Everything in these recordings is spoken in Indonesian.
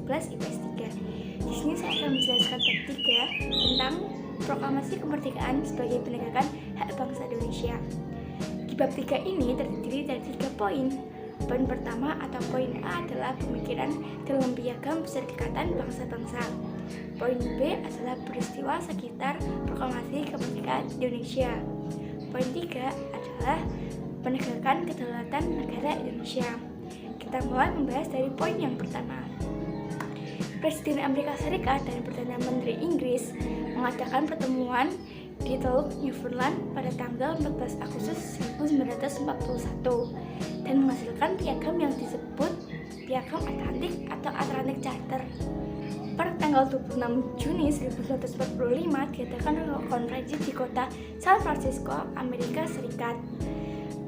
11 IPS 3. Di sini saya akan menjelaskan bab 3 tentang Proklamasi Kemerdekaan sebagai penegakan hak bangsa Indonesia. Di bab 3 ini terdiri dari 3 poin. Poin pertama atau poin A adalah pemikiran dalam piagam Perserikatan Bangsa-Bangsa. Poin B adalah peristiwa sekitar Proklamasi Kemerdekaan Indonesia. Poin 3 adalah penegakan kedaulatan negara Indonesia. Kita mulai membahas dari poin yang pertama. Presiden Amerika Serikat dan Perdana Menteri Inggris mengadakan pertemuan di Teluk Newfoundland pada tanggal 14 Agustus 1941 dan menghasilkan piagam yang disebut Piagam Atlantik atau Atlantic Charter. Pada tanggal 26 Juni 1945 diadakan konferensi di kota San Francisco, Amerika Serikat.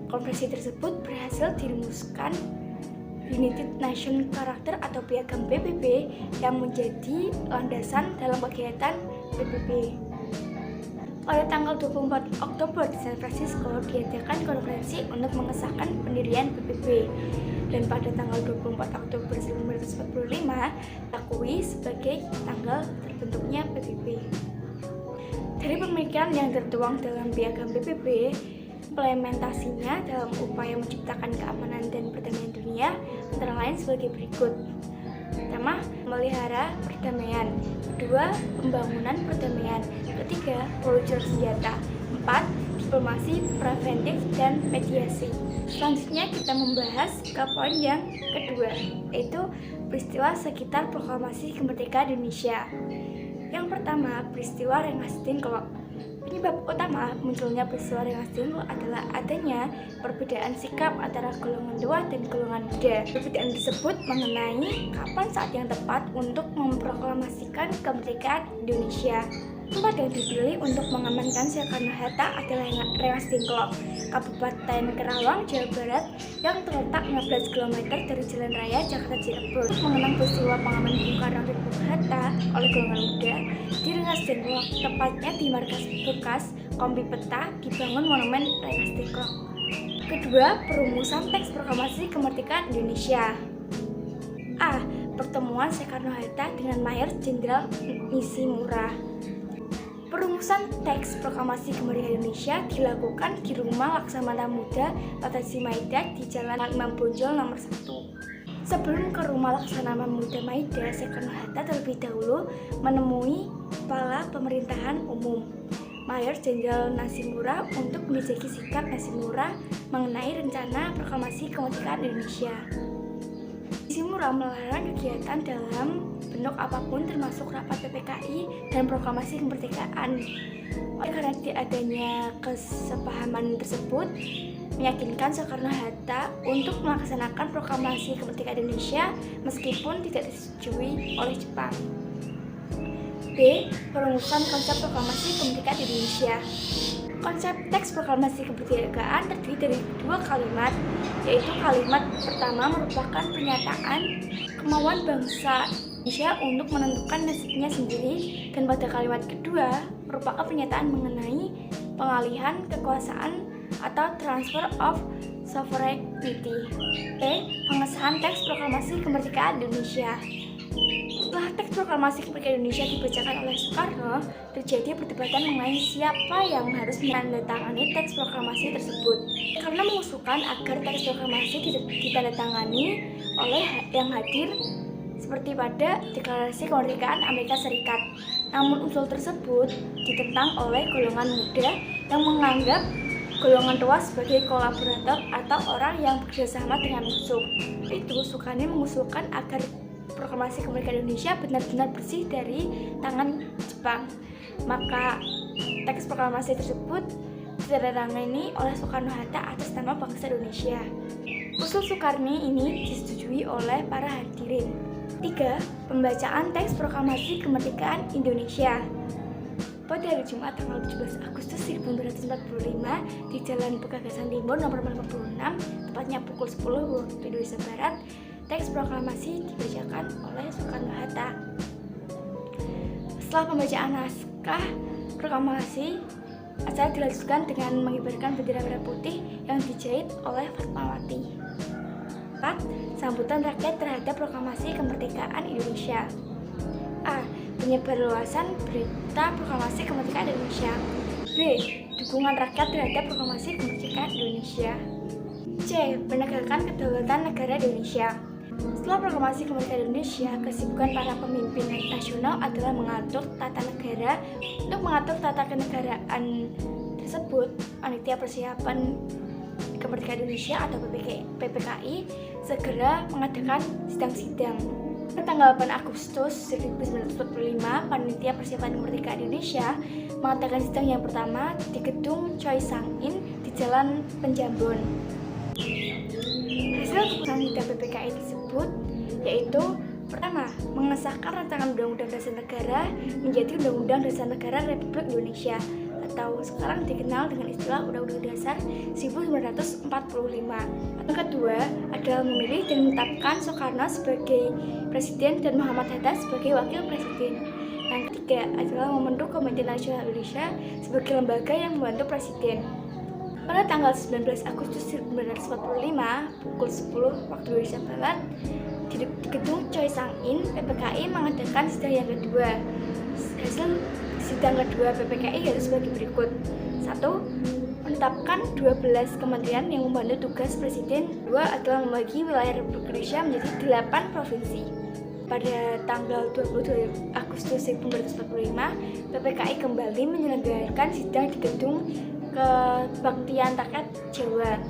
Konferensi tersebut berhasil dirumuskan United Nations Charter atau Piagam PBB yang menjadi landasan dalam kegiatan PBB. Pada tanggal 24 Oktober di San Francisco diadakan konferensi untuk mengesahkan pendirian PBB, dan pada tanggal 24 Oktober 1945 diakui sebagai tanggal terbentuknya PBB. Dari pemikiran yang tertuang dalam Piagam PBB, implementasinya dalam upaya menciptakan keamanan dan perdamaian dunia antara lain sebagai berikut. Pertama, memelihara perdamaian. Kedua, pembangunan perdamaian. Ketiga, peluncuran senjata. 4, diplomasi preventif dan mediasi. Selanjutnya kita membahas ke poin yang kedua, yaitu peristiwa sekitar Proklamasi Kemerdekaan Indonesia. Yang pertama, peristiwa Rengas Dengklok. Penyebab utama munculnya peristiwa Rengas Dengklok adalah adanya perbedaan sikap antara golongan tua dan golongan muda. Perbedaan tersebut mengenai kapan saat yang tepat untuk memproklamasikan kemerdekaan Indonesia. Tempat yang dipilih untuk mengamankan Soekarno-Hatta adalah Rengas Dengklok, Kabupaten Kerawang, Jawa Barat, yang terletak 15 km dari Jalan Raya Jakarta Cirebon. Mengenang peristiwa pengamanan Bung Karno dan Bung Hatta oleh golongan muda di Rengas Dengklok, tepatnya di markas bekas Kompi Peta, dibangun monumen Rengas Dengklok. Kedua, perumusan teks proklamasi kemerdekaan Indonesia. A. Pertemuan Soekarno-Hatta dengan Mayor Jenderal Nishimura. Perumusan teks proklamasi kemerdekaan Indonesia dilakukan di Rumah Laksamana Muda Lataji Maida di Jalan Imam Bonjol nomor 1. Sebelum ke Rumah Laksamana Muda Maida, Soekarno-Hatta terlebih dahulu menemui Kepala Pemerintahan Umum Mayor Jenderal Nishimura untuk menjajaki sikap Nishimura mengenai rencana proklamasi kemerdekaan Indonesia. Nishimura melarang kegiatan dalam bentuk apapun termasuk rapat PPKI dan proklamasi kemerdekaan. Oleh karena adanya kesepahaman tersebut meyakinkan Soekarno-Hatta untuk melaksanakan proklamasi kemerdekaan Indonesia meskipun tidak disetujui oleh Jepang. B. Perumusan konsep proklamasi kemerdekaan Indonesia. Konsep teks proklamasi kemerdekaan terdiri dari 2 kalimat, yaitu kalimat pertama merupakan pernyataan kemauan bangsa Indonesia untuk menentukan nasibnya sendiri, dan pada kalimat kedua merupakan pernyataan mengenai pengalihan kekuasaan atau transfer of sovereignty. B. Pengesahan teks proklamasi kemerdekaan Indonesia. Setelah teks proklamasi kemerdekaan Indonesia dibacakan oleh Soekarno, terjadi perdebatan mengenai siapa yang harus menandatangani teks proklamasi tersebut. Karena mengusulkan agar teks proklamasi ditandatangani oleh yang hadir seperti pada Deklarasi Kemerdekaan Amerika Serikat. Namun usul tersebut ditentang oleh golongan muda yang menganggap golongan tua sebagai kolaborator atau orang yang bekerjasama dengan musuh. Itu Soekarno mengusulkan agar proklamasi kemerdekaan Indonesia benar-benar bersih dari tangan Jepang. Maka teks proklamasi tersebut ditandatangani oleh Soekarno-Hatta atas nama bangsa Indonesia. Usul Soekarno ini disetujui oleh para hadirin. 3. Pembacaan teks proklamasi kemerdekaan Indonesia. Pada hari Jumat tanggal 17 Agustus 1945 di Jalan Pegasan Timur nomor 56, tepatnya pukul 10 waktu Indonesia Barat, teks proklamasi dibacakan oleh Soekarno-Hatta. Setelah pembacaan naskah proklamasi, acara dilanjutkan dengan mengibarkan bendera merah putih yang dijahit oleh Fatmawati. masyarakat sambutan rakyat terhadap proklamasi kemerdekaan Indonesia. A. Penyebarluasan berita proklamasi kemerdekaan Indonesia. B. Dukungan rakyat terhadap proklamasi kemerdekaan Indonesia. C. Penegakan kedaulatan negara Indonesia. Setelah proklamasi kemerdekaan Indonesia, kesibukan para pemimpin nasional adalah mengatur tata negara. Untuk mengatur tata kenegaraan tersebut, panitia persiapan kemerdekaan Indonesia atau PPKI segera mengadakan sidang-sidang. Pada tanggal 8 Agustus 1945, panitia persiapan kemerdekaan Indonesia mengadakan sidang yang pertama di gedung Choi Sang-in di Jalan Penjambon. Hasil keputusan sidang PPKI tersebut yaitu pertama, mengesahkan rancangan Undang-Undang Dasar Negara menjadi Undang-Undang Dasar Negara Republik Indonesia atau sekarang dikenal dengan istilah Undang-Undang Dasar 1945. Yang kedua adalah memilih dan menetapkan Soekarno sebagai Presiden dan Muhammad Hatta sebagai Wakil Presiden. Yang ketiga adalah membentuk Komite Nasional Indonesia sebagai lembaga yang membantu Presiden. Pada tanggal 19 Agustus 1945 pukul 10 waktu Indonesia Barat di gedung Choi Sang-in, PPKI mengadakan sidang yang kedua. Hasil sidang kedua PPKI yaitu sebagai berikut. 1. Menetapkan 12 kementerian yang membantu tugas Presiden. 2 adalah membagi wilayah Republik Indonesia menjadi 8 provinsi. Pada tanggal 22 Agustus 1945, PPKI kembali menyelenggarakan sidang di gedung Kebaktian Rakyat Jawa.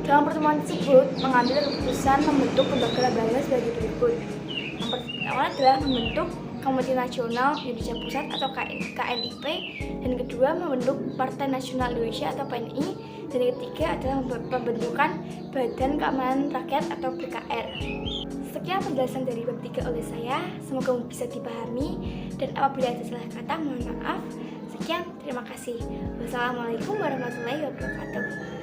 Dalam pertemuan tersebut mengambil keputusan membentuk lembaga-lembaga sebagai berikut. Yang pertama adalah membentuk Komite Nasional Indonesia Pusat atau KNIP, dan kedua membentuk Partai Nasional Indonesia atau PNI, dan yang ketiga adalah pembentukan Badan Keamanan Rakyat atau BKR. Sekian penjelasan dari bab 3 oleh saya, semoga bisa dipahami, dan apabila ada salah kata mohon maaf. Sekian, terima kasih. Wassalamualaikum warahmatullahi wabarakatuh.